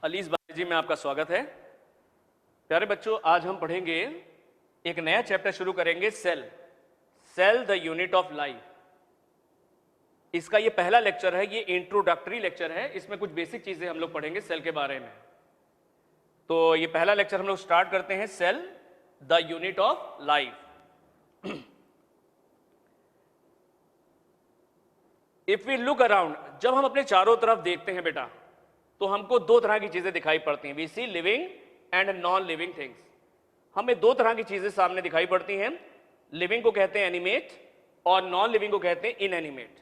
अलीस बालाजी में आपका स्वागत है। प्यारे बच्चों, आज हम पढ़ेंगे, एक नया चैप्टर शुरू करेंगे, cell. Cell the unit of life. इसका ये पहला लेक्चर है, ये इंट्रोडक्टरी लेक्चर है। इसमें कुछ बेसिक चीजें हम लोग पढ़ेंगे सेल के बारे में। तो ये पहला लेक्चर हम लोग स्टार्ट करते हैं, cell the unit of life. If we look around, जब हम अपने चारों तरफ देखते हैं बेटा, तो हमको दो तरह की चीजें दिखाई पड़ती हैं। We see living and non living things. हमें दो तरह की चीजें सामने दिखाई पड़ती हैं। लिविंग को कहते हैं एनिमेट और नॉन लिविंग को कहते हैं इनएनिमेट।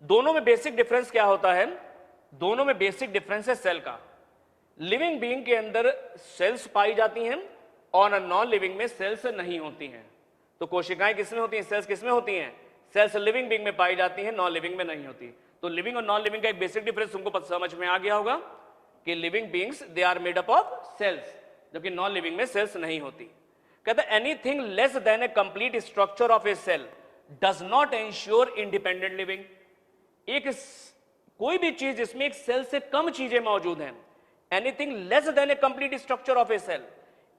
दोनों में बेसिक डिफरेंस क्या होता है? दोनों में बेसिक डिफरेंस है सेल का। लिविंग बीइंग के अंदर सेल्स पाई जाती हैं और नॉन लिविंग में सेल्स नहीं होती हैं। तो कोशिकाएं किसमें होती हैं? सेल्स किसमें होती हैं? सेल्स लिविंग बीइंग में पाई जाती हैं, नॉन लिविंग में नहीं होती। तो लिविंग और नॉन लिविंग का एक बेसिक डिफरेंस तुमको समझ में आ गया होगा कि living beings they are made up of cells, जबकि नॉन लिविंग में सेल्स नहीं होती। कहता है anything less than a complete structure of a cell does not ensure independent living. एक कोई भी चीज जिसमें एक सेल से कम चीजें मौजूद हैं, anything less than a complete structure of a cell,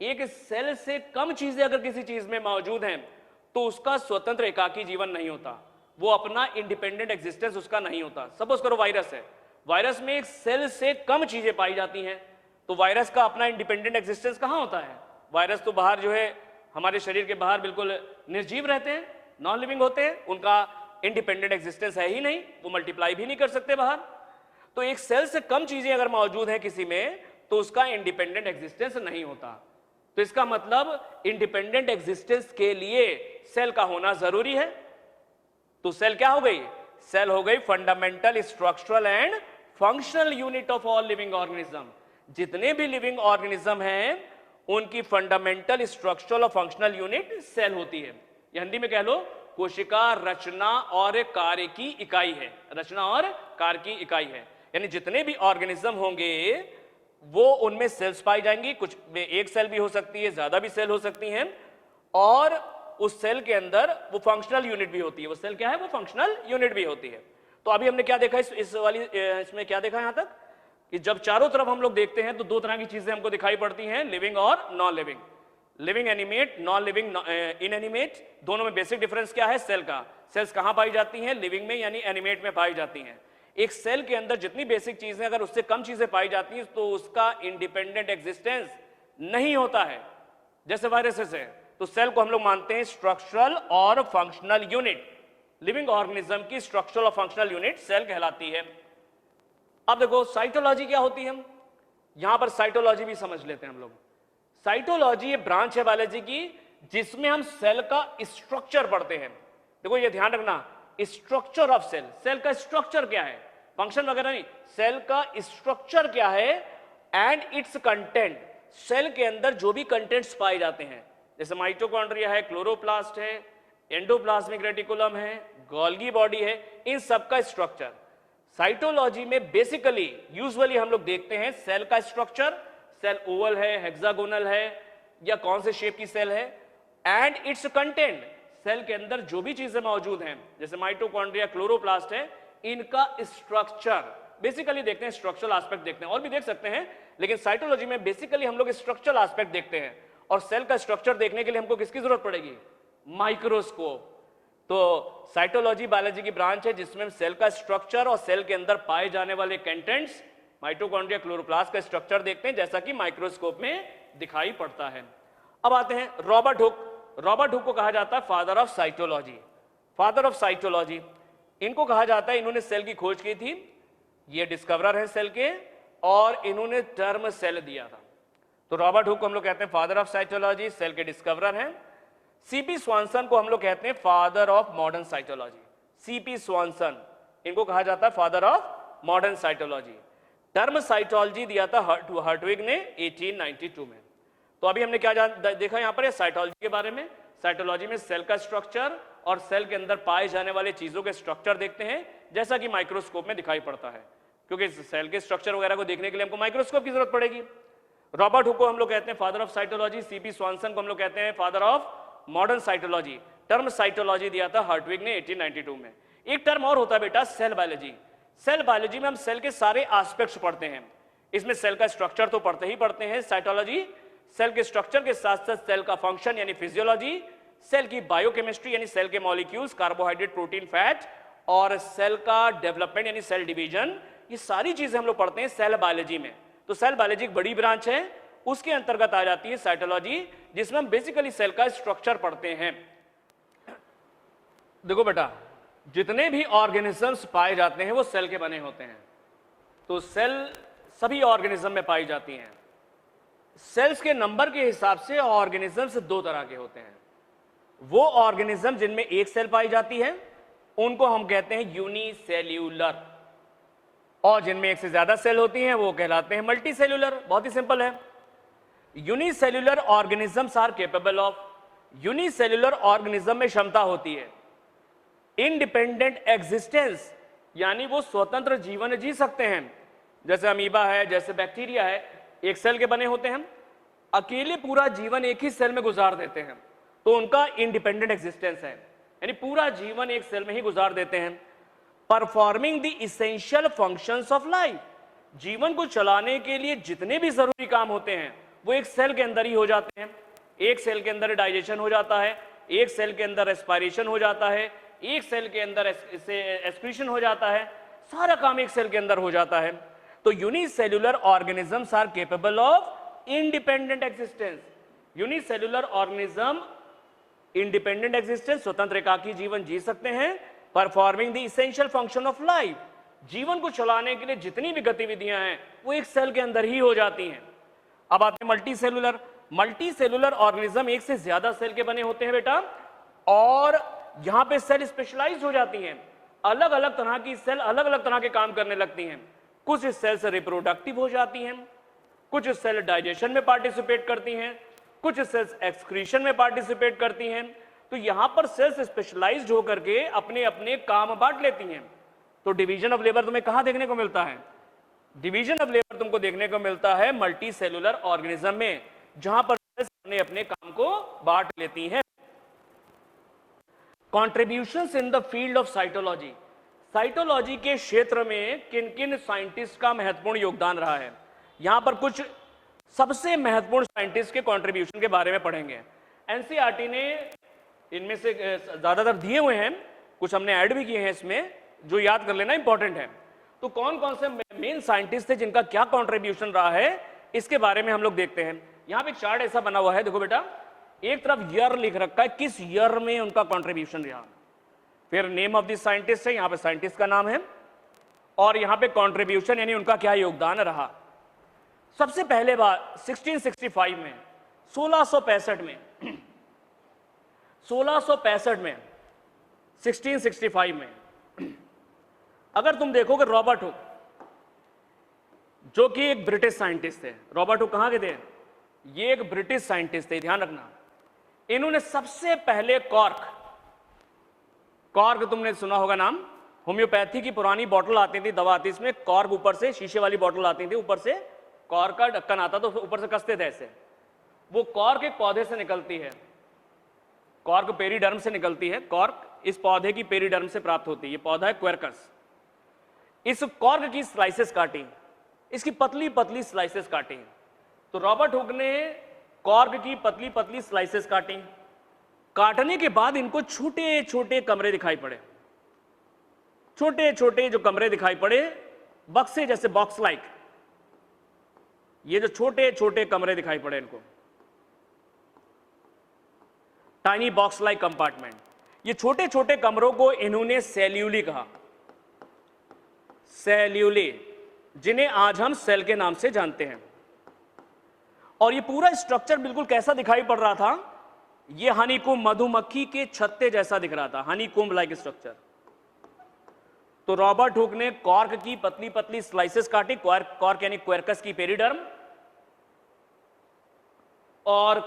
एक सेल से कम चीजें अगर किसी चीज में मौजूद हैं तो उसका स्वतंत्र एकाकी जीवन नहीं होता, वो अपना इंडिपेंडेंट एग्जिस्टेंस उसका नहीं होता। सपोज करो वायरस है, वायरस में एक सेल से कम चीजें पाई जाती हैं, तो वायरस का अपना इंडिपेंडेंट एग्जिस्टेंस कहां होता है? वायरस तो बाहर जो है हमारे शरीर के बाहर बिल्कुल निर्जीव रहते हैं, नॉन लिविंग होते हैं, उनका इंडिपेंडेंट एग्जिस्टेंस है ही नहीं, वो मल्टीप्लाई भी नहीं कर सकते बाहर। तो एक सेल से कम चीजें अगर मौजूद है किसी में तो उसका इंडिपेंडेंट एग्जिस्टेंस नहीं होता। तो इसका मतलब इंडिपेंडेंट एग्जिस्टेंस के लिए सेल का होना जरूरी है। तो सेल क्या हो गई? सेल हो गई fundamental structural and functional unit of all living organism. जितने भी लिविंग ऑर्गेनिज्म हैं उनकी फंडामेंटल स्ट्रक्चरल और फंक्शनल यूनिट सेल होती है। या हिंदी में कह लो, कोशिका रचना और कार्य की इकाई है। रचना और कार्य की इकाई है, यानी जितने भी ऑर्गेनिज्म होंगे वो उनमें सेल्स पाई जाएंगी। कुछ में एक सेल भी हो सकती है, ज्यादा भी सेल हो सकती हैं, और उस सेल के अंदर वो फंक्शनल यूनिट भी होती है। वो सेल क्या है? वो फंक्शनल यूनिट भी होती है। तो अभी हमने क्या देखा इसमें क्या देखा यहां तक कि जब चारों तरफ हम लोग देखते हैं तो दो तरह की चीजें हमको दिखाई पड़ती हैं, लिविंग और non living. Living animate, non living inanimate. दोनों में बेसिक डिफरेंस क्या है? सेल का। सेल्स कहां पाई जाती हैं? लिविंग में यानी एनिमेट में पाई जाती हैं। एक सेल के अंदर जितनी बेसिक चीजें, अगर उससे कम चीजें पाई जाती हैं तो उसका इंडिपेंडेंट एग्जिस्टेंस नहीं होता है। जैसे वायरसेस है, तो सेल को हम लोग मानते हैं स्ट्रक्चरल और फंक्शनल यूनिट। लिविंग ऑर्गेनिज्म की स्ट्रक्चरल और फंक्शनल यूनिट सेल कहलाती है। अब देखो साइटोलॉजी क्या होती है, यहां पर साइटोलॉजी भी समझ लेते हैं हम लोग। साइटोलॉजी ये ब्रांच है बायोलॉजी की जिसमें हम सेल का स्ट्रक्चर पढ़ते हैं। देखो ये ध्यान रखना, स्ट्रक्चर ऑफ सेल। सेल का स्ट्रक्चर क्या है, फंक्शन वगैरह नहीं, सेल का स्ट्रक्चर क्या है एंड इट्स कंटेंट। सेल के अंदर जो भी कंटेंट्स पाए जाते हैं, जैसे माइटोकॉन्ड्रिया है, क्लोरोप्लास्ट है, एंडोप्लाज्मिक रेटिकुलम है, गोल्गी बॉडी है, इन सब का स्ट्रक्चर। साइटोलॉजी में बेसिकली यूजुअली हम लोग देखते हैं सेल का स्ट्रक्चर, सेल ओवल है, हेक्सागोनल है, या कौन से शेप की सेल है, एंड इट्स कंटेंट। सेल के अंदर जो भी चीजें मौजूद हैं, जैसे माइटोकॉन्ड्रिया, क्लोरोप्लास्ट है, इनका स्ट्रक्चर बेसिकली देखते हैं, स्ट्रक्चरल एस्पेक्ट देखते हैं। और भी देख सकते हैं, लेकिन साइटोलॉजी में बेसिकली हम लोग स्ट्रक्चरल एस्पेक्ट देखते हैं। और सेल का स्ट्रक्चर देखने के लिए हमको किसकी जरूरत पड़ेगी? माइक्रोस्कोप। तो साइटोलॉजी बायोलॉजी की ब्रांच है जिसमें सेल का स्ट्रक्चर और सेल के अंदर पाए जाने वाले कंटेंट्स, माइटोकॉन्ड्रिया, क्लोरोप्लास्ट का स्ट्रक्चर देखते हैं, जैसा कि माइक्रोस्कोप में दिखाई पड़ता है। अब आते हैं रॉबर्ट हुक। रॉबर्ट हुक को कहा जाता है father of cytology. Father of cytology इनको कहा जाता है, इन्होंने सेल की खोज की थी, ये डिस्कवरर है सेल के, और इन्होंने टर्म सेल दिया था। तो रॉबर्ट हुक को हम लोग कहते हैं फादर ऑफ साइटोलॉजी, सेल के डिस्कवरर हैं। सीपी स्वानसन को हम लोग कहते हैं father of modern cytology. CP स्वानसन, इनको कहा जाता है father of modern cytology. Term cytology दिया था हर्टविग ने 1892 में। तो अभी हमने क्या देखा यहां पर साइटोलॉजी के बारे में। साइटोलॉजी में सेल का स्ट्रक्चर और सेल के अंदर पाए जाने वाले चीजों के स्ट्रक्चर देखते हैं, जैसा कि माइक्रोस्कोप में दिखाई पड़ता है, क्योंकि सेल के स्ट्रक्चर वगैरह को देखने के लिए हमको माइक्रोस्कोप की जरूरत पड़ेगी। रॉबर्ट हुक को हम लोग कहते हैं फादर ऑफ साइटोलॉजी। सीपी स्वानसन को हम लोग कहते हैं father of modern cytology. Term cytology दिया था हर्टविग ने 1892 में। एक टर्म और होता है बेटा, सेल बायोलॉजी। सेल बायोलॉजी में हम सेल के सारे एस्पेक्ट्स पढ़ते हैं इसमें सेल का स्ट्रक्चर तो पढ़ते ही पढ़ते हैं, साइटोलॉजी, सेल के स्ट्रक्चर के साथ साथ सेल का फंक्शन यानी फिजियोलॉजी, सेल की बायोकेमिस्ट्री यानी सेल के मॉलिक्यूल्स, कार्बोहाइड्रेट, प्रोटीन, फैट, और सेल का डेवलपमेंट यानी सेल डिवीजन, ये सारी चीजें हम लोग पढ़ते हैं सेल बायोलॉजी में। तो सेल बायोलॉजी एक बड़ी ब्रांच है, उसके अंतर्गत आ जाती है साइटोलॉजी, जिसमें हम बेसिकली सेल का स्ट्रक्चर पढ़ते हैं। देखो बेटा, जितने भी ऑर्गेनिजम्स पाए जाते हैं वो सेल के बने होते हैं। तो सेल सभी ऑर्गेनिज्म में पाई जाती हैं। सेल्स के नंबर के हिसाब से ऑर्गेनिजम्स दो तरह के होते हैं। वो ऑर्गेनिज्म जिनमें एक सेल पाई जाती है उनको हम कहते हैं यूनिसेल्यूलर, और जिनमें एक से ज्यादा सेल होती हैं वो कहलाते हैं मल्टीसेल्यूलर। बहुत ही सिंपल है। Unicellular organisms are capable of, unicellular organism में क्षमता होती है इंडिपेंडेंट एग्जिस्टेंस, यानी वो स्वतंत्र जीवन जी सकते हैं। जैसे अमीबा है, जैसे बैक्टीरिया है, एक सेल के बने होते हैं, अकेले पूरा जीवन एक ही सेल में गुजार देते हैं, तो उनका इंडिपेंडेंट एग्जिस्टेंस है, यानी पूरा जीवन एक सेल में ही गुजार देते हैं। Performing the essential functions of life, जीवन को चलाने के लिए जितने भी जरूरी काम होते हैं वो एक सेल के अंदर ही हो जाते हैं। एक सेल के अंदर डाइजेशन हो जाता है, एक सेल के अंदर रेस्पिरेशन हो जाता है, एक सेल के अंदर एक्सक्रीशन हो जाता है, सारा काम एक सेल के अंदर हो जाता है। तो unicellular organisms are capable of independent existence. Unicellular organism independent existence, स्वतंत्र एकाकी जीवन जी सकते हैं। Performing the essential function of life, जीवन को चलाने के लिए जितनी भी गतिविधियां हैं वो एक सेल के अंदर ही हो जाती हैं। अब आते हैं मल्टीसेल्यूलर। मल्टीसेल्यूलर ऑर्गेनिज्म एक से ज्यादा सेल के बने होते हैं बेटा, और यहां पे सेल स्पेशलाइज हो जाती हैं। अलग अलग तरह की सेल अलग अलग तरह के काम करने लगती हैं। कुछ सेल्स रिप्रोडक्टिव हो जाती हैं, कुछ सेल डाइजेशन में पार्टिसिपेट करती हैं, कुछ सेल्स एक्सक्रीशन में पार्टिसिपेट करती हैं। तो यहां पर सेल्स स्पेशलाइज्ड होकर के अपने अपने काम बांट लेती हैं। तो डिवीजन ऑफ लेबर तुम्हें कहां देखने को मिलता है? डिवीजन ऑफ लेबर तुमको देखने को मिलता है मल्टी सेलुलर ऑर्गेनिज्म में, जहां पर सेल्स अपने अपने काम को बांट लेती हैं। Contributions in the field of cytology, cytology के क्षेत्र में किन किन साइंटिस्ट का महत्वपूर्ण योगदान रहा है, यहां पर कुछ सबसे महत्वपूर्ण साइंटिस्ट के कंट्रीब्यूशन के बारे में पढ़ेंगे। एनसीईआरटी ने इनमें से ज्यादातर दिए हुए हैं, कुछ हमने ऐड भी किए हैं इसमें, जो याद कर लेना इंपॉर्टेंट है। तो कौन कौन से मेन साइंटिस्ट थे जिनका क्या कंट्रीब्यूशन रहा है, इसके बारे में हम लोग देखते हैं। यहां पे एक चार्ट ऐसा बना हुआ है, देखो बेटा, एक तरफ ईयर लिख रखा है, किस ईयर में उनका कंट्रीब्यूशन रहा, फिर नेम ऑफ द साइंटिस्ट है, यहां पे साइंटिस्ट का नाम है, और यहां पे कंट्रीब्यूशन यानी उनका क्या योगदान रहा। सबसे पहले बार 1665 में, 1665 में 1665 में अगर तुम देखोगे रॉबर्ट हुक, जो कि एक ब्रिटिश साइंटिस्ट थे। रॉबर्ट हुक कहां के थे? ये एक ब्रिटिश साइंटिस्ट थे, ध्यान रखना। इन्होंने सबसे पहले कॉर्क तुमने सुना होगा नाम, होम्योपैथी की पुरानी बोतल आती थी, दवा आती, इसमें कॉर्क ऊपर से, शीशे वाली बोतल आती थी, ऊपर से कॉर्क का ढक्कन आता तो ऊपर से कसते थे ऐसे। वो कॉर्क एक पौधे से निकलती है, कॉर्क पेरीडर्म से निकलती है। कॉर्क इस पौधे की पेरीडर्म से प्राप्त होती है। ये पौधा है क्वेरकस। इस कॉर्क की स्लाइसेस काटी, इसकी पतली पतली स्लाइसेस काटी। तो रॉबर्ट हुक ने कॉर्क की पतली पतली स्लाइसेस काटी। काटने के बाद इनको छोटे छोटे कमरे दिखाई पड़े, छोटे छोटे जो कमरे दिखाई पड़े, बक्से जैसे, बॉक्स लाइक, ये जो छोटे छोटे कमरे दिखाई पड़े इनको, टाइनी बॉक्स लाइक कंपार्टमेंट। ये छोटे छोटे कमरों को इन्होंने सेल्यूली कहा, सेल्यूली, जिन्हें आज हम सेल के नाम से जानते हैं। और ये पूरा स्ट्रक्चर बिल्कुल कैसा दिखाई पड़ रहा था? ये हनीकॉम्ब, मधुमक्खी के छत्ते जैसा दिख रहा था, हनीकॉम्ब लाइक स्ट्रक्चर। तो रॉबर्ट हुक ने कॉर्क की पतली पतली स्लाइसेस काटी, कॉर्क यानी क्वेरकस की पेरीडर्म, और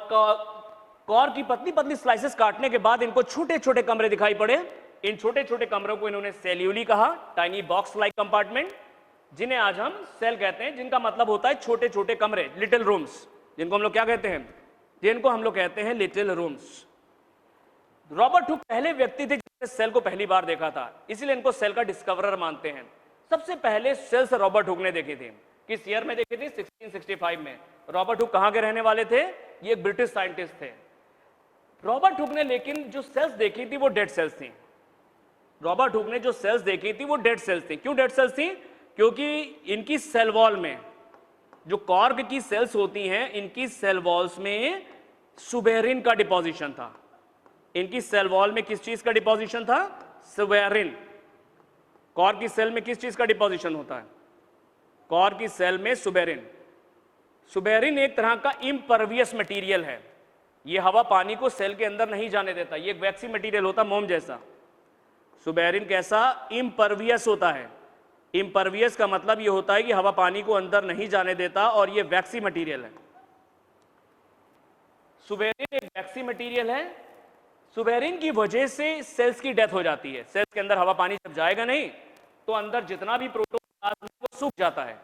कॉर्क की पतली पतली स्लाइसेस काटने के बाद इनको छोटे छोटे कमरे दिखाई पड़े। इन छोटे छोटे कमरों को इन्होंने सेल्यूली कहा, टाइनी बॉक्स लाइक कंपार्टमेंट, जिन्हें आज हम सेल कहते हैं, जिनका मतलब होता है छोटे छोटे कमरे, लिटिल रूम्स, जिनको हम लोग क्या कहते हैं? जिनको हम लोग कहते हैं लिटिल रूम्स। रॉबर्ट हुक पहले व्यक्ति थे जिन्होंने सेल को पहली बार देखा था, इसलिए इनको सेल का डिस्कवरर मानते हैं। सबसे पहले सेल्स रॉबर्ट हुक ने देखे थे। किस ईयर में देखी थी? 1665 में। रॉबर्ट हुक कहां के रहने वाले थे? ये एक ब्रिटिश साइंटिस्ट थे। रॉबर्ट हुक ने लेकिन जो सेल्स देखी थी वो डेड सेल्स थी। रॉबर्ट हुक ने जो सेल्स देखी थी वो डेड सेल्स थी। क्यों डेड सेल्स थी? क्योंकि इनकी सेल वॉल में, जो कॉर्क की सेल्स होती हैं, इनकी सेल वॉल्स में सुबेरिन का डिपोजिशन था। इनकी सेल वॉल में किस चीज का डिपोजिशन था? सुबेरिन। कॉर्क की सेल में किस चीज का डिपोजिशन होता है? कॉर्क की सेल में सुबेरिन। सुबेरिन एक तरह का इम्परवियस मटेरियल है। ये हवा पानी को सेल के अंदर नहीं जाने देता। ये एक वैक्सी मटेरियल होता, मोम जैसा। सुबेरिन कैसा? इम्परवियस होता है। इम्परवियस का मतलब ये होता है कि हवा पानी को अंदर नहीं जाने देता, और ये वैक्सी मटेरियल है। सुबेरिन एक वैक्सी मटेरियल है। सुबेरिन की वजह से सेल्स की डेथ हो जाती है। सेल्स के अंदर हवा पानी जब जाएगा नहीं तो अंदर जितना भी प्रोटोप्लाज्म है वो सूख जाता है।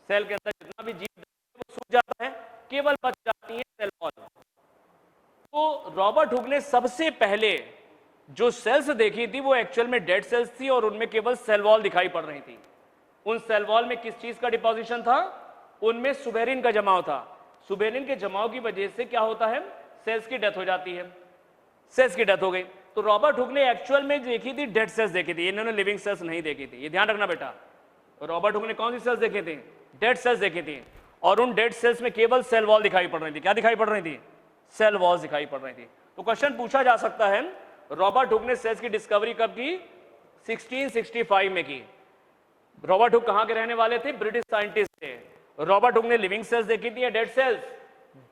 सेल के अंदर जितना भी जीव है वो सूख जाता है, केवल बच जाती है सेल वॉल। तो रॉबर्ट हुक ने सबसे पहले जो सेल्स देखी थी वो एक्चुअल में डेड सेल्स थी, और उनमें केवल सेल वॉल दिखाई पड़ रही थी। उन सेल वॉल में किस चीज का डिपोजिशन था? उनमें सुबेरिन का जमाव था। सुबेरिन के जमाव की वजह से क्या होता है? सेल्स की डेथ हो जाती है। सेल्स की डेथ हो गई। तो रॉबर्ट हुक ने एक्चुअल में देखी थी डेड सेल्स देखी थी, इन्होंने लिविंग सेल्स नहीं देखी थी। ये ध्यान रखना बेटा। रॉबर्ट हुक ने कौन सी सेल्स देखी थी? डेड सेल्स देखी थी, और उन डेड सेल्स में केवल सेल वॉल दिखाई पड़ रही थी। क्या दिखाई पड़ रही थी? सेल वॉल्स दिखाई पड़ रही थी। तो क्वेश्चन पूछा जा सकता है, रॉबर्ट हुक ने सेल्स की डिस्कवरी कब की? 1665 में की। रॉबर्ट हुक कहां के रहने वाले थे? ब्रिटिश साइंटिस्ट थे। रॉबर्ट हुक ने लिविंग सेल्स देखी थी या डेड सेल्स?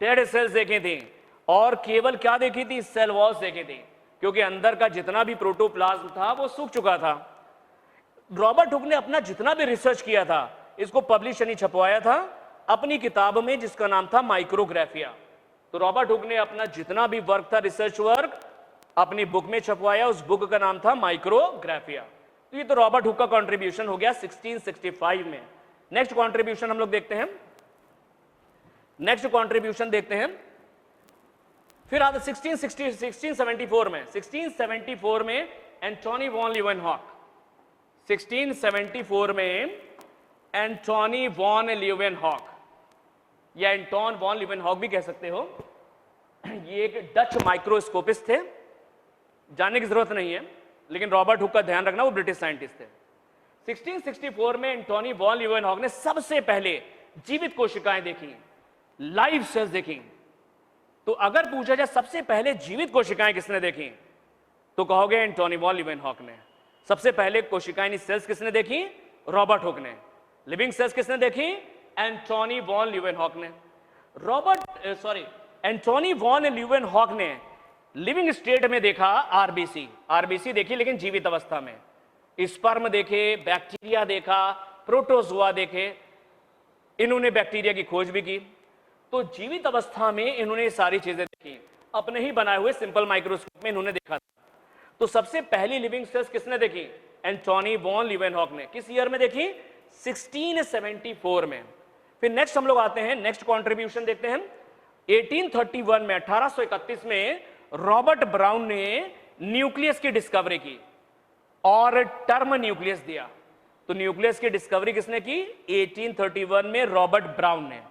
डेड सेल्स देखी थी। और केवल क्या देखी थी? सेल वॉल्स देखी थी, क्योंकि अंदर का जितना भी प्रोटोप्लाज्म था वो सूख चुका था। रॉबर्ट हुक ने अपना जितना भी रिसर्च किया था, इसको पब्लिश नहीं छपवाया था अपनी किताब में, जिसका नाम था माइक्रोग्राफिया। तो रॉबर्ट हुक ने अपना जितना भी वर्क था, रिसर्च वर्क, अपनी बुक में छपवाया। उस बुक का नाम था माइक्रोग्राफिया। तो ये तो रॉबर्ट हुक का कंट्रीब्यूशन हो गया 1665 में। नेक्स्ट कंट्रीब्यूशन हम लोग देखते हैं। नेक्स्ट कंट्रीब्यूशन देखते हैं। फिर आता 1674 में एंटोनी वॉन लीवेनहॉक। 1674 में एंटोनी वॉन लीवेनहॉक, या एंटोन वॉन लीवेनहॉक भी कह सकते हो। ये एक डच माइक्रोस्कोपिस्ट थे, जानने की जरूरत नहीं है, लेकिन रॉबर्ट हुक का ध्यान रखना, वो ब्रिटिश साइंटिस्ट थे। 1664 में एंटोनी वॉन लीवेनहॉक ने सबसे पहले जीवित कोशिकाएं देखी, लाइव सेल्स देखी। तो अगर पूछा जाए सबसे पहले जीवित कोशिकाएं किसने देखी, तो कहोगे एंटोनी वॉन लीवेनहॉक ने। सबसे पहले कोशिकाएं सेल्स किसने देखी? रॉबर्ट हुक ने। लिविंग सेल्स किसने देखी? एंटोनी वॉन लीवेनहॉक ने। एंटोनी वॉन लीवेनहॉक ने लिविंग स्टेट में देखा आरबीसी देखी, लेकिन जीवित अवस्था में। स्पर्म देखे, बैक्टीरिया देखा, प्रोटोजोआ देखे। इन्होंने बैक्टीरिया की खोज भी की। तो जीवित अवस्था में इन्होंने सारी चीजें देखी, अपने ही बनाए हुए सिंपल माइक्रोस्कोप में इन्होंने देखा था। तो सबसे पहली लिविंग सेल्स किसने देखी? एंटोनी वॉन लीवेनहॉक ने। किस ईयर में देखी? 1674 में। फिर नेक्स्ट हम लोग आते हैं, नेक्स्ट कंट्रीब्यूशन देखते हैं। 1831 में, 1831 में रॉबर्ट ब्राउन ने न्यूक्लियस की डिस्कवरी की और टर्म न्यूक्लियस दिया। तो न्यूक्लियस की डिस्कवरी किसने की? 1831 में रॉबर्ट ब्राउन ने,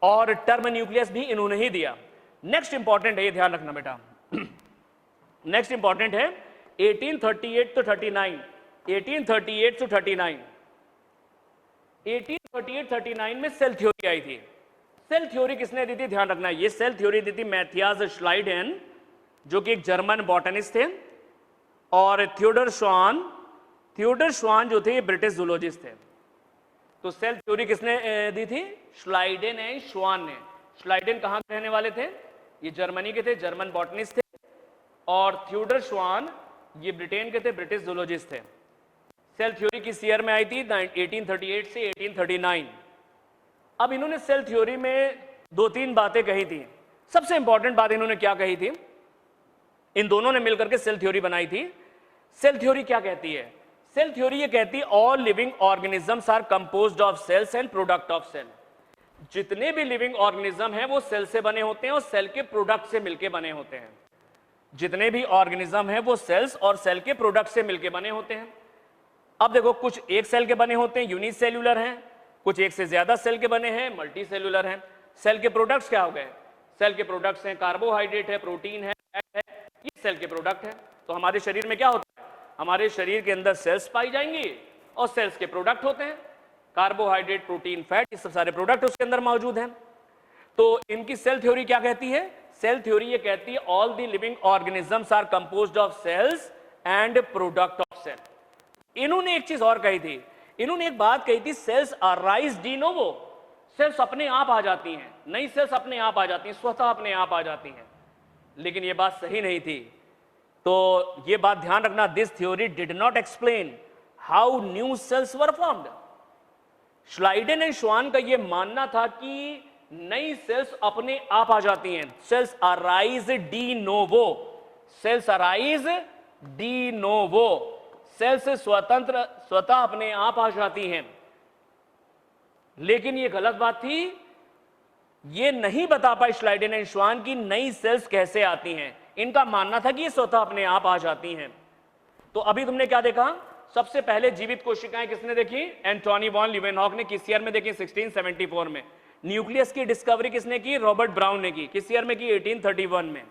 और टर्म न्यूक्लियस भी इन्होंने ही दिया। नेक्स्ट इंपॉर्टेंट है, ये ध्यान रखना बेटा। नेक्स्ट इंपॉर्टेंट है 1838 to 39। 1838 to 39। 1838-39 में सेल थ्योरी आई थी। सेल थ्योरी किसने दी थी? ध्यान रखना, ये सेल थ्योरी दी थी मैथियास श्लाइडेन, जो कि एक जर्मन बॉटनिस्ट थे, और थियोडर श्वान जो थे ब्रिटिश जूलॉजिस्ट थे। तो सेल थ्योरी किसने दी थी? श्लाइडेन एंड श्वान ने। श्लाइडेन कहां के रहने वाले थे? ये जर्मनी के थे, जर्मन बॉटनिस्ट थे, और थियोडर श्वान ये ब्रिटेन के थे, ब्रिटिश जूलॉजिस्ट थे। सेल थ्योरी किस ईयर में आई थी? 1838 से 1839। अब इन्होंने सेल थ्योरी में दो तीन बातें कही थी। सबसे इंपॉर्टेंट बात इन्होंने क्या कही थी? इन दोनों ने मिलकर के सेल थ्योरी बनाई थी। सेल थ्योरी क्या कहती है? सेल थ्योरी ये कहती है all living organisms are composed of cells and product of cell. जितने भी लिविंग ऑर्गेनिज्म हैं वो सेल से बने होते हैं और सेल के प्रोडक्ट से मिलके बने होते हैं। जितने भी ऑर्गेनिज्म हैं वो सेल्स और सेल के प्रोडक्ट से मिलके बने होते हैं। अब देखो, कुछ एक सेल के बने होते हैं, यूनिसेल्यूलर हैं, कुछ एक से ज्यादा सेल के बने हैं, मल्टी सेलुलर हैं। सेल के प्रोडक्ट्स क्या हो गए? सेल के प्रोडक्ट्स हैं कार्बोहाइड्रेट है, प्रोटीन है, फैट है, ये सेल के प्रोडक्ट हैं। तो हमारे शरीर में क्या होता है? हमारे शरीर के अंदर सेल्स पाई जाएंगी और सेल्स के प्रोडक्ट होते हैं, कार्बोहाइड्रेट, प्रोटीन, फैट, ये सब सारे प्रोडक्ट उसके अंदर मौजूद हैं। तो इनकी सेल थ्योरी क्या कहती है? सेल थ्योरी ये कहती है all the living organisms are composed of cells and product of cell. इन्होंने एक चीज और कही थी, इन्होंने एक बात कही थी, cells arise de novo, cells अपने आप आ जाती हैं, नई सेल्स अपने आप आ जाती हैं, स्वतः अपने आप आ जाती हैं। लेकिन यह बात सही नहीं थी। तो यह बात ध्यान रखना, this theory did not explain how new cells were formed. Schleiden and Schwann का यह मानना था कि नई सेल्स अपने आप आ जाती हैं, cells arise de novo, cells arise de novo, cells स्वतंत्र स्वतः अपने आप आ जाती हैं। लेकिन यह गलत बात थी, यह नहीं बता पाए श्लाइडेन एंड श्वान की नई सेल्स कैसे आती हैं। इनका मानना था कि ये स्वतः अपने आप आ जाती हैं। तो अभी तुमने क्या देखा? सबसे पहले जीवित कोशिकाएं किसने देखी? एंटोनी वॉन लीवेनहॉक ने। किस ईयर में देखी? 1674 में। न्यूक्लियस की डिस्कवरी किसने की? रॉबर्ट ब्राउन ने की। किस ईयर में की? 1831 में।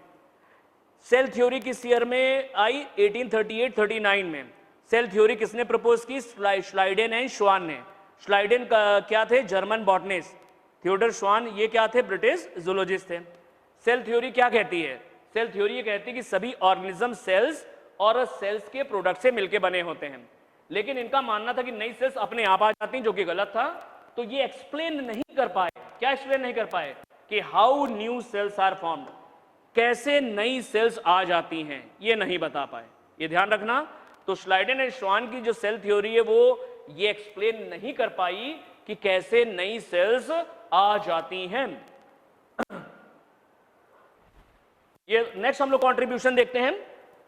सेल थ्योरी किस ईयर में आई? 1838-39 में। सेल थ्योरी किसने प्रपोज की? श्लाइडेन एंड श्वान ने। श्लाइडेन क्या थे? German botanist. थियोडर श्वान ये क्या थे? ब्रिटिश जूलॉजिस्ट थे। सेल थ्योरी क्या कहती है? सेल थ्योरी ये कहती है कि सभी ऑर्गेनिज्म सेल्स और सेल्स के प्रोडक्ट से मिलकर बने होते हैं। लेकिन इनका मानना था कि नई सेल्स अपने आप आ जाती हैं, जो कि गलत था। तो ये एक्सप्लेन नहीं कर पाए। क्या एक्सप्लेन नहीं कर पाए? कि how new cells are formed, कैसे नई सेल्स आ जाती हैं, ये नहीं बता पाए। ये ध्यान रखना। तो श्लाइडेन एंड श्वान की जो सेल थ्योरी है वो ये एक्सप्लेन नहीं कर पाई कि कैसे नई सेल्स आ जाती हैं। ये नेक्स्ट हम लोग कंट्रीब्यूशन देखते हैं।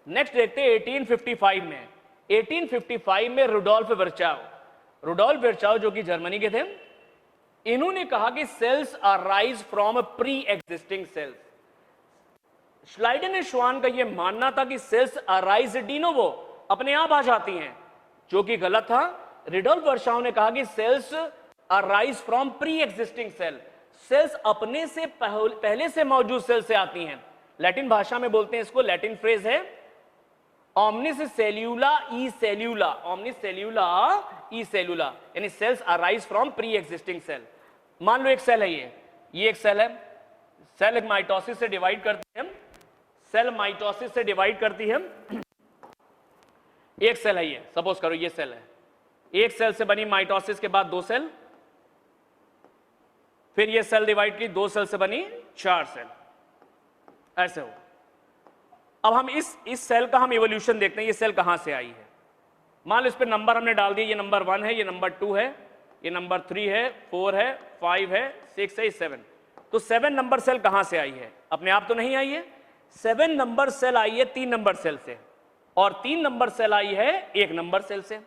नेक्स्ट देखते हैं 1855 में। 1855 में रुडोल्फ विर्चाव जो कि जर्मनी के थे, इन्होंने कहा कि cells arise from pre existing cells. Schleiden and Schwann का यह मानना था कि सेल्स अराइज डी नोवो, अपने आप आ जाती हैं, जो कि गलत था। रुडोल्फ विर्चाव ने कहा कि cells arise from pre existing cell, cells अपने से पहले से मौजूद सेल से आती हैं। लैटिन भाषा में बोलते हैं इसको, लैटिन फ्रेज है omnis cellula e cellula, omnis cellula e cellula, यानी cells arise from pre existing cell. मान लो एक सेल है, ये एक सेल है, सेल माइटोसिस से डिवाइड करती है, सेल माइटोसिस से डिवाइड करती है। एक सेल है ये, सपोज करो ये सेल है, एक सेल से बनी माइटोसिस के बाद 2 सेल, फिर ये सेल डिवाइड की, 2 सेल से बनी 4 सेल, ऐसे हो। अब हम इस सेल का हम इवोल्यूशन देखते हैं, ये सेल कहां से आई है। मान लो इस पे नंबर हमने डाल दिए, ये नंबर 1 है, ये नंबर 2 है, ये नंबर 3 है, 4 है, 5 है, 6 है, 7। तो 7 नंबर सेल कहां से आई है? अपने आप तो नहीं आई है। 7 नंबर सेल आई है 3 नंबर सेल से, और 3 नंबर सेल आई है 1 नंबर सेल से।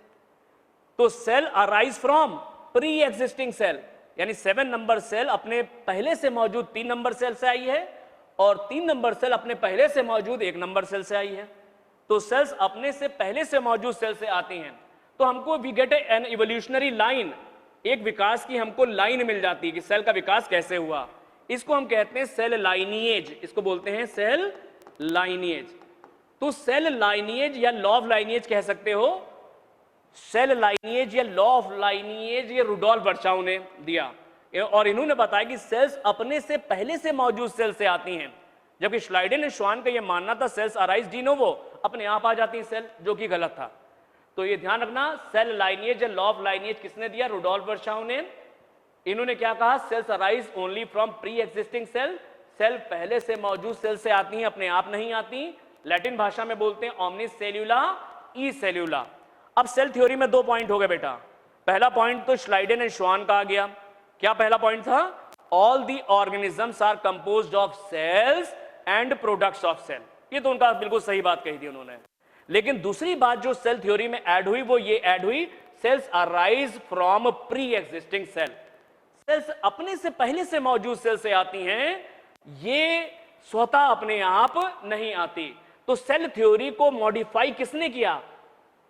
तो cell arise from pre existing cell, यानी 7 नंबर सेल अपने पहले से मौजूद 3 नंबर सेल से आई है, और 3 नंबर सेल अपने पहले से मौजूद 1 नंबर सेल से आई है। तो सेल्स अपने से पहले से मौजूद सेल से आती हैं। तो हमको we get an evolutionary line, एक विकास की हमको लाइन मिल जाती है कि सेल का विकास कैसे हुआ। इसको हम कहते हैं सेल लाइनिएज, इसको बोलते हैं सेल लाइनिएज। तो सेल लाइनिएज या लॉ ऑफ लाइनिएज कह सकते हो। सेल लाइनिएज या लॉ ऑफ लाइनिएज ये रुडोल्फ विर्चाव ने दिया, और इन्होंने बताया कि सेल्स अपने से पहले से मौजूद सेल से आती हैं, जबकि श्लाइडेन एंड श्वान का यह मानना था सेल्स अराइज डी नोवो, अपने आप आ जाती हैं सेल, जो कि गलत था। तो ये ध्यान रखना, सेल लाइनिएज या लॉ ऑफ लाइनिएज किसने दिया? रुडोल्फ विर्चाव ने। इन्होंने क्या कहा? Cells arise only from pre existing cell, cell पहले से मौजूद सेल से आती हैं, अपने आप नहीं आती। लैटिन भाषा में बोलते हैं ओमनिस सेल्यूला ई सेल्यूला। अब सेल थ्योरी में 2 पॉइंट हो गए बेटा। पहला पॉइंट तो श्लाइडेन एंड श्वान का आ गया। क्या पहला पॉइंट था? All the organisms are composed of cells and products of cell. ये तो उनका बिल्कुल सही बात कही थी उन्होंने। लेकिन दूसरी बात जो सेल थ्योरी में ऐड हुई वो ये ऐड हुई, cells arise from pre existing cell, cells अपने से पहले से मौजूद सेल से आती हैं, ये स्वतः अपने आप नहीं आती। तो सेल थ्योरी को मॉडिफाई किसने किया?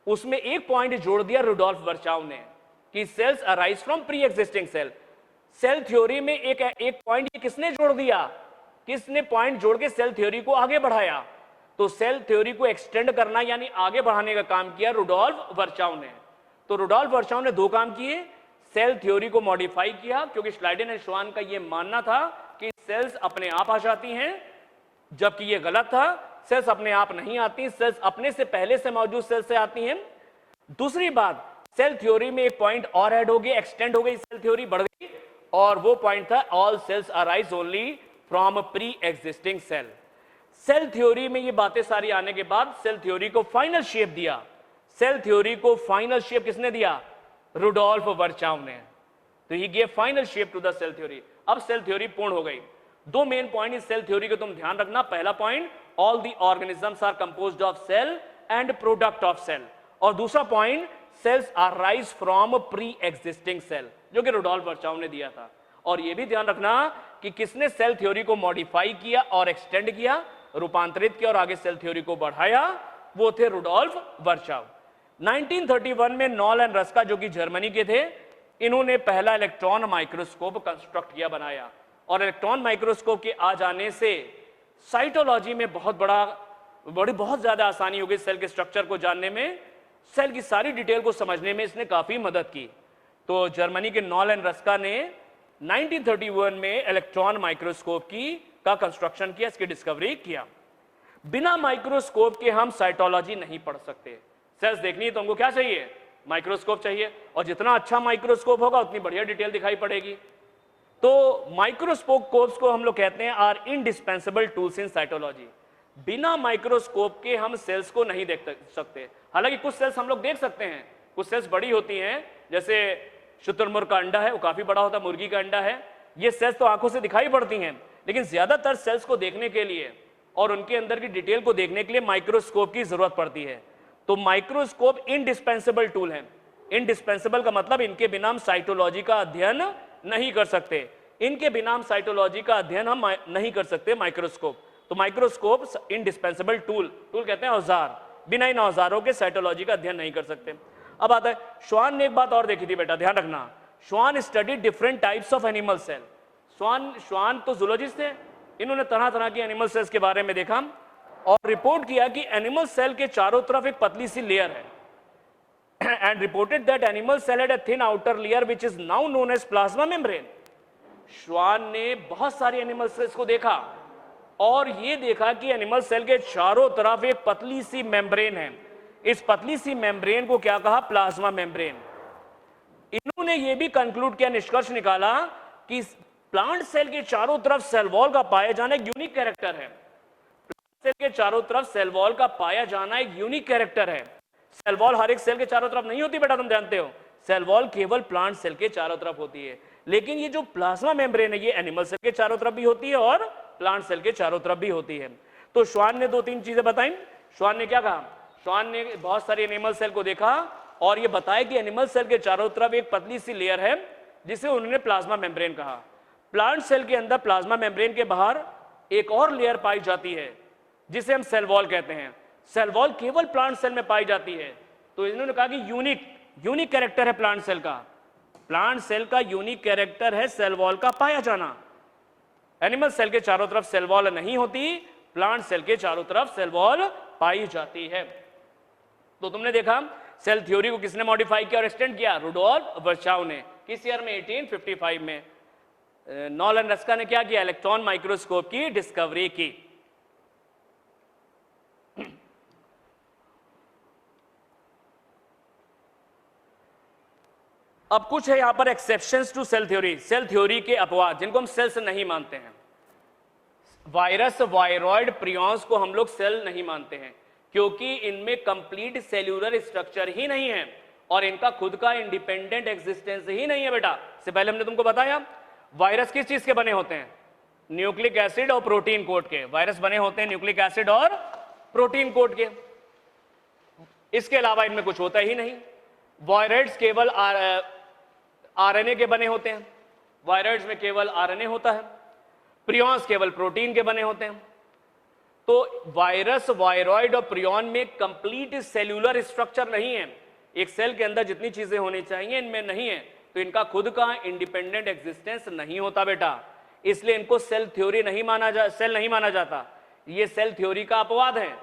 उसमें एक पॉइंट जोड़ दिया रुडोल्फ विर्चाव ने। कि cells arise from pre existing cell. Cell theory में एक पॉइंट किसने जोड़ दिया, किसने पॉइंट जोड़ के सेल थ्योरी को आगे बढ़ाया? तो सेल थ्योरी को एक्सटेंड करना यानी आगे बढ़ाने का काम किया रुडोल्फ वर्चाउ ने। तो रुडोल्फ वर्चाउ ने 2 काम किए, सेल थ्योरी को मॉडिफाई किया, क्योंकि श्लाइडेन एंड श्वान का यह मानना था कि सेल्स अपने आप आ जाती हैं, जबकि यह गलत था। सेल्स अपने आप नहीं आती, सेल्स अपने से पहले से मौजूद सेल से आती हैं। दूसरी बात, सेल थ्योरी में एक पॉइंट और ऐड हो गई, एक्सटेंड हो गई, सेल थ्योरी बढ़ गई, और वो पॉइंट था all cells arise only from pre existing cell. Cell theory में ये बातें सारी आने के बाद सेल थ्योरी को फाइनल शेप दिया। सेल थ्योरी को फाइनल शेप किसने दिया? रुडोल्फ वर्चाउ ने। तो he give final shape to the cell theory. अब सेल थ्योरी पूर्ण हो गई। 2 मेन पॉइंट इस सेल थ्योरी को तुम ध्यान रखना। पहला point, all the organisms are composed of cell and product of cell, और दूसरा point, cells arise from pre existing cell, जो कि रुडोल्फ वर्चाउ ने दिया था। और यह भी ध्यान रखना कि किसने सेल थ्योरी को मॉडिफाई किया और एक्सटेंड किया, रूपांतरित किया और आगे सेल थ्योरी को बढ़ाया, वो थे रुडोल्फ वर्चाउ। 1931 में नॉल एंड रस्का, जो कि जर्मनी के थे, इन्होंने पहला इलेक्ट्रॉन माइक्रोस्कोप कंस्ट्रक्ट किया, बनाया। और इलेक्ट्रॉन माइक्रोस्कोप के आ जाने से साइटोलॉजी में बहुत ज्यादा आसानी हो गई सेल के स्ट्रक्चर को जानने में, सेल की सारी डिटेल को समझने में इसने काफी मदद की। तो जर्मनी के नॉल एंड रस्का ने 1931 में इलेक्ट्रॉन माइक्रोस्कोप का कंस्ट्रक्शन किया, इसकी डिस्कवरी किया। बिना माइक्रोस्कोप के हम साइटोलॉजी नहीं पढ़ सकते। सेल्स देखनी है तो हमको क्या चाहिए? माइक्रोस्कोप चाहिए, और जितना अच्छा माइक्रोस्कोप होगा उतनी बढ़िया डिटेल दिखाई पड़ेगी। तो माइक्रोस्कोप्स को हम लोग कहते हैं are indispensable tools in cytology. बिना माइक्रोस्कोप के हम सेल्स को नहीं देख सकते। हालांकि कुछ सेल्स हम लोग देख सकते हैं, कुछ सेल्स बड़ी होती हैं, जैसे शुतुरमुर्ग का अंडा है, वो काफी बड़ा होता है, मुर्गी का अंडा है, ये सेल्स तो आंखों से दिखाई पड़ती हैं, लेकिन ज्यादातर सेल्स को देखने के लिए और उनके अंदर की डिटेल को देखने के लिए माइक्रोस्कोप की जरूरत पड़ती है। तो माइक्रोस्कोप इंडिस्पेंसेबल टूल है। इंडिस्पेंसेबल का मतलब इनके बिना हम साइटोलॉजी का अध्ययन नहीं कर सकते, इनके बिना हम साइटोलॉजी का अध्ययन हम नहीं कर सकते माइक्रोस्कोप। तो माइक्रोस्कोप इंडिस्पेंसेबल टूल कहते हैं औजार, बिना इन औजारों के साइटोलॉजी का अध्ययन नहीं कर सकते। अब आता है, श्वान ने एक बात और देखी थी बेटा, ध्यान रखना। Schwann study different types of animal cell. Schwann तो जूलॉजिस्ट थे, इन्होंने तरह तरह के एनिमल सेल्स के बारे में देखा और रिपोर्ट किया कि एनिमल सेल के चारों तरफ एक पतली सी लेयर है, and reported that animal cell had a thin outer layer which is now known as plasma membrane. Schwann ने बहुत सारी एनिमल सेल्स को देखा और यह देखा कि एनिमल सेल के चारों तरफ एक पतली सी मेम्ब्रेन है। इस पतली सी मेम्ब्रेन को क्या कहा? Plasma membrane. इन्होंने यह भी कंक्लूड किया, निष्कर्ष निकाला कि प्लांट सेल के चारों तरफ सेल वॉल का पाया जाना एक यूनिक कैरेक्टर है। प्लांट सेल के चारों तरफ सेल वॉल का पाया जाना एक यूनिक कैरेक्टर है। सेल वॉल हर एक सेल के चारों तरफ नहीं होती बेटा, तुम जानते हो। सेल वॉल केवल प्लांट सेल के चारों तरफ होती है, लेकिन ये जो प्लाज्मा मेम्ब्रेन है ये एनिमल सेल के चारों तरफ भी होती है और प्लांट सेल के चारों तरफ भी होती है। तो श्वान ने 2-3 चीजें बताई। श्वान ने क्या कहा? श्वान ने बहुत सारे एनिमल सेल को देखा और ये बताया कि एनिमल सेल के चारों तरफ एक पतली सी लेयर है जिसे उन्होंने प्लाज्मा मेम्ब्रेन कहा। प्लांट सेल के अंदर प्लाज्मा मेम्ब्रेन के बाहर एक और लेयर पाई जाती है जिसे हम सेल वॉल कहते हैं। सेल वॉल केवल प्लांट सेल में पाई जाती है। तो इन्होंने कहा कि यूनिक कैरेक्टर है प्लांट सेल का। प्लांट सेल का यूनिक कैरेक्टर है सेल वॉल का पाया जाना। एनिमल सेल के चारों तरफ सेल वॉल नहीं होती, प्लांट सेल के चारों तरफ सेल वॉल पाई जाती है। तो तुमने देखा सेल थ्योरी को किसने मॉडिफाई किया और एक्सटेंड किया? रुडोल्फ वर्चाउ ने। किस ईयर में? 1855 में। नॉल एंड रस्का ने क्या किया? इलेक्ट्रॉन माइक्रोस्कोप की डिस्कवरी की। अब कुछ है यहां पर exceptions to cell theory, cell theory के अपवाद जिनको हम सेल्स नहीं मानते हैं। वायरस, वायरॉइड, प्रियॉन्स को हम लोग सेल नहीं मानते हैं क्योंकि इनमें कंप्लीट सेल्यूलर स्ट्रक्चर ही नहीं है और इनका खुद का इंडिपेंडेंट एग्जिस्टेंस ही नहीं है बेटा। इससे पहले हमने तुमको बताया वायरस किस चीज के बने होते हैं? न्यूक्लिक एसिड और प्रोटीन कोट के। वायरस बने होते हैं न्यूक्लिक एसिड और प्रोटीन कोट के, इसके अलावा इनमें कुछ होता ही नहीं। वायरस केवल आरएनए के बने होते हैं, वायरस में केवल आरएनए होता है। प्रियॉन्स केवल प्रोटीन के बने होते हैं। तो वायरस, वायरॉइड और प्रियॉन में कंप्लीट सेल्यूलर स्ट्रक्चर नहीं है। एक सेल के अंदर जितनी चीजें होनी चाहिए इनमें नहीं है, तो इनका खुद का इंडिपेंडेंट एग्जिस्टेंस नहीं होता बेटा, इसलिए इनको सेल थ्योरी नहीं सेल नहीं माना जाता। ये सेल थ्योरी का अपवाद है,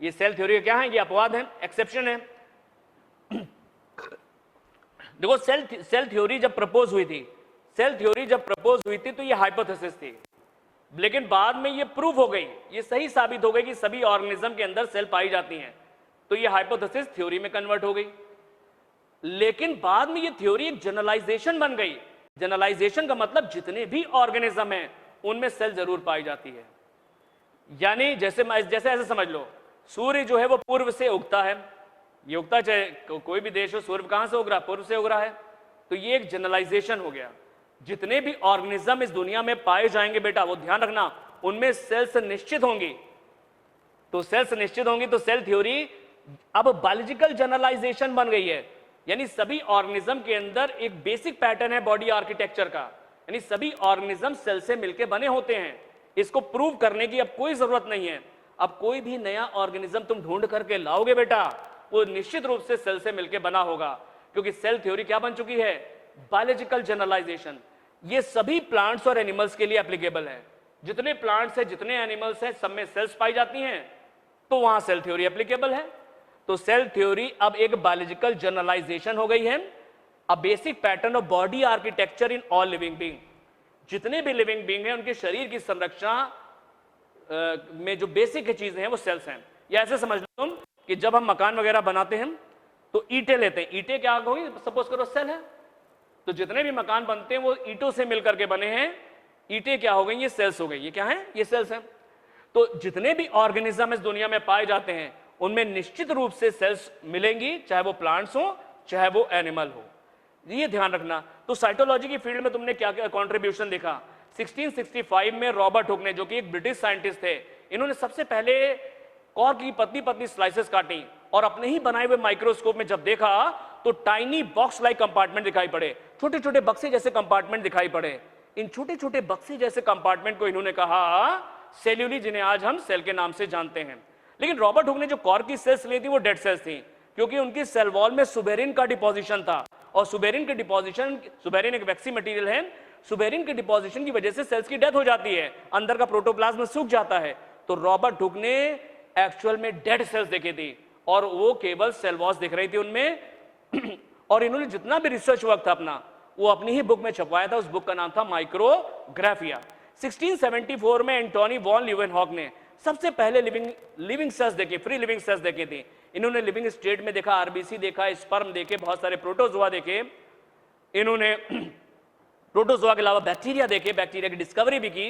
ये सेल थ्योरी क्या है, ये अपवाद है, एक्सेप्शन है। देखो सेल थ्योरी जब प्रपोज हुई थी, सेल थ्योरी जब प्रपोज हुई थी तो ये हाइपोथेसिस थी, लेकिन बाद में ये प्रूव हो गई, ये सही साबित हो गई कि सभी ऑर्गेनिज्म के अंदर सेल पाई जाती हैं, तो ये हाइपोथेसिस थ्योरी में कन्वर्ट हो गई। लेकिन बाद में ये थ्योरी एक जनरलाइजेशन बन गई। जनरलाइजेशन का मतलब जितने भी ऑर्गेनिज्म हैं उनमें सेल जरूर पाई जाती है। यानी जैसे ऐसे समझ लो, सूर्य जो है वो पूर्व से उगता है, ये उगता चाहे कोई भी देश हो, सूर्य कहां से उग रहा है, पूर्व से उग रहा है, तो ये एक जनरलाइजेशन हो गया। जितने भी ऑर्गेनिज्म इस दुनिया में पाए जाएंगे बेटा, वो ध्यान रखना, उनमें सेल्स निश्चित होंगी। तो सेल्स निश्चित होंगी तो सेल थ्योरी अब बायोलॉजिकल जनरलाइजेशन बन गई है। यानी सभी ऑर्गेनिज्म के अंदर एक बेसिक पैटर्न है बॉडी आर्किटेक्चर का, यानी सभी ऑर्गेनिज्म सेल से मिलकर बने होते हैं। इसको प्रूव करने की अब कोई जरूरत नहीं है। अब कोई भी नया ऑर्गेनिज्म तुम ढूंढ करके लाओगे बेटा, वो निश्चित रूप से सेल से मिलकर बना होगा, क्योंकि सेल थ्योरी क्या बन चुकी है, बायोलॉजिकल जनरलाइजेशन। ये सभी प्लांट्स और एनिमल्स के लिए एप्लीकेबल है। जितने प्लांट्स है, जितने एनिमल्स है, सब में सेल्स पाई जाती हैं, तो वहां सेल थ्योरी एप्लीकेबल है। तो सेल थ्योरी अब एक बायोलॉजिकल जनरलाइजेशन हो गई है, a basic pattern of body architecture in all living being. जितने भी लिविंग बीइंग हैं उनके शरीर की संरचना में जो बेसिक चीजें हैं वो सेल्स हैं। या ऐसे समझ लो तुम कि जब हम मकान वगैरह बनाते हैं तो ईंटें लेते हैं, ईंटें क्या होगी, सपोज करो सेल है, तो जितने भी मकान बनते हैं वो ईंटों से मिलकर के बने हैं। ईंटें क्या हो गई, ये सेल्स हो गई। ये क्या है, ये सेल्स हैं। तो जितने भी ऑर्गेनिज्म इस दुनिया में पाए जाते हैं उनमें निश्चित रूप से सेल्स मिलेंगी, चाहे वो प्लांट्स हो चाहे वो एनिमल हो, ये ध्यान रखना। तो साइटोलॉजी की फील्ड में तुमने क्या क्या कंट्रीब्यूशन देखा। 1665 में रॉबर्ट हुक ने, जो कि एक ब्रिटिश साइंटिस्ट थे, इन्होंने सबसे पहले कॉर्क की पतली पतली स्लाइसेस काटी और अपने ही बनाए हुए माइक्रोस्कोप में जब देखा तो टाइनी बॉक्स लाइक कंपार्टमेंट दिखाई पड़े, छोटे छोटे बक्से जैसे कंपार्टमेंट दिखाई पड़े। इन छोटे छोटे बक्से जैसे कंपार्टमेंट को इन्होंने कहा सेल्यूली, जिन्हें आज हम सेल के नाम से जानते हैं। लेकिन रॉबर्ट हुक ने जो कॉर्क की सेल्स ली थी वो डेड सेल्स थी, क्योंकि उनकी सेल वॉल में सुबेरिन का डिपोजिशन था, और सुबेरिन के डिपोजिशन, सुबेरिन एक वैक्सी मटेरियल है, सुबेरिन के डिपोजिशन की वजह से सेल्स की डेथ हो जाती है, अंदर का प्रोटोप्लाज्म सूख जाता है। तो रॉबर्ट हुक ने एक्चुअल में डेड सेल्स देखे थी और वो केवल सेल वॉल्स दिख रही थी उनमें। और इन्होंने जितना भी रिसर्च वर्क था अपना वो अपनी ही बुक में छपवाया था, उस बुक का नाम था माइक्रोग्राफिया। 1674 में एंटोनी वॉन लीवेनहॉक ने सबसे पहले लिविंग सेल्स देखे, फ्री लिविंग सेल्स देखे थे। इन्होंने लिविंग स्टेट में देखा, आरबीसी देखा, स्पर्म देखे, बहुत सारे प्रोटोजोआ देखे। इन्होंने प्रोटोजोआ के अलावा बैक्टीरिया देखे, बैक्टीरिया की डिस्कवरी भी की।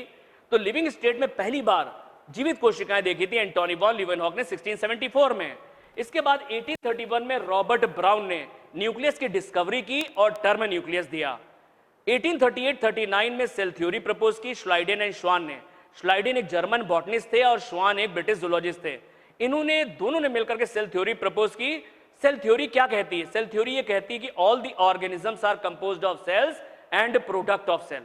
तो लिविंग स्टेट में पहली बार जीवित कोशिकाएं देखी थी एंटोनी वॉन लीवेनहॉक ने 1674 में। इसके बाद 1831 में रॉबर्ट ब्राउन ने न्यूक्लियस की डिस्कवरी की और टर्म न्यूक्लियस दिया। 1838-39 में सेल थ्योरी प्रपोज की श्लाइडेन एंड श्वान ने। श्लाइडेन एक जर्मन बॉटनिस्ट थे और श्वान एक ब्रिटिश जूलॉजिस्ट थे। इन्होंने दोनों ने मिलकर के सेल थ्योरी प्रपोज की। सेल थ्योरी क्या कहती है, सेल थ्योरी ये कहती है कि all the organisms are composed of cells and product of cell.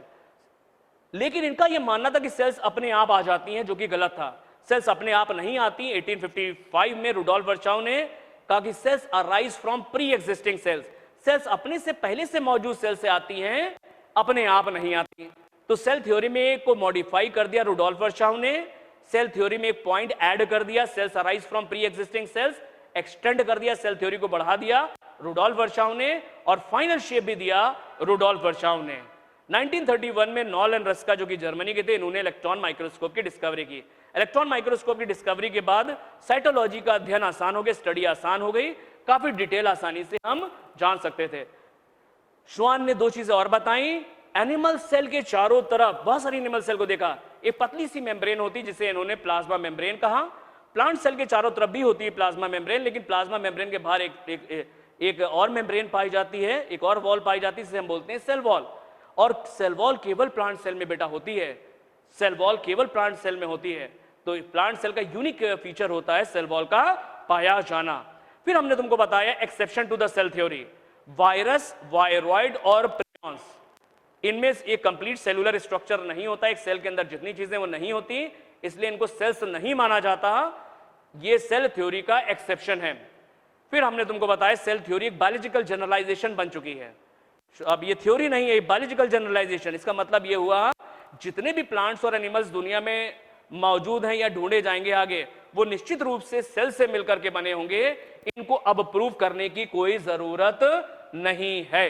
लेकिन इनका यह मानना था कि सेल्स अपने आप आ जाती हैं, जो कि गलत था। सेल्स अपने आप नहीं आती। 1855 में रुडोल्फ वर्चाउ ने कहा कि cells arise from pre existing cells. Cells अपने से पहले से मौजूद सेल से आती हैं, अपने आप नहीं आती। तो सेल थ्योरी में को मॉडिफाई कर दिया रुडोल्फ वर्चाउ ने। सेल थ्योरी में एक पॉइंट ऐड कर दिया, cells arise from pre existing cells, extend कर दिया, सेल थ्योरी को बढ़ा दिया रुडोल्फ वर्चाउ ने, और फाइनल शेप भी दिया रुडोल्फ वर्चाउ ने। 1931 में नॉल एंड रस्का, जो कि जर्मनी के थे, इन्होंने इलेक्ट्रॉन माइक्रोस्कोप की डिस्कवरी की। इलेक्ट्रॉन माइक्रोस्कोप की डिस्कवरी के बाद साइटोलॉजी का अध्ययन आसान हो गया, स्टडी आसान हो गई, काफी डिटेल आसानी से हम जान सकते थे। श्वान ने दो चीजें और बताई। एनिमल सेल के चारों तरफ बहुत सारी एनिमल सेल को देखा, एक पतली सी मेम्ब्रेन होती जिसे इन्होंने प्लाज्मा मेम्ब्रेन कहा। प्लांट सेल के चारों तरफ भी होती है प्लाज्मा मेम्ब्रेन, लेकिन प्लाज्मा मेम्ब्रेन के बाहर एक और मेम्ब्रेन पाई जाती है, एक और वॉल पाई जाती है, जिसे हम बोलते हैं सेल वॉल। और सेल वॉल केवल प्लांट सेल में बेटा होती है, सेल वॉल केवल प्लांट सेल में होती है। तो प्लांट सेल का यूनिक फीचर होता है सेल वॉल का पाया जाना। फिर हमने तुमको बताया exception to the cell theory, virus, viroid और प्रियॉन्स, इनमें एक कंप्लीट सेलुलर स्ट्रक्चर नहीं होता। एक सेल के अंदर जितनी चीजें वो नहीं होती, इसलिए इनको सेल्स नहीं माना जाता। ये सेल थ्योरी का एक्सेप्शन है। फिर हमने तुमको बताया सेल थ्योरी एक बायोलॉजिकल जनरलाइजेशन बन चुकी है। अब ये थ्योरी नहीं है, बायोलॉजिकल जनरलाइजेशन। इसका मतलब ये हुआ जितने भी प्लांट्स और एनिमल्स दुनिया में मौजूद हैं या ढूंढे जाएंगे आगे, वो निश्चित रूप से सेल से मिलकर के बने होंगे। इनको अब प्रूव करने की कोई जरूरत नहीं है।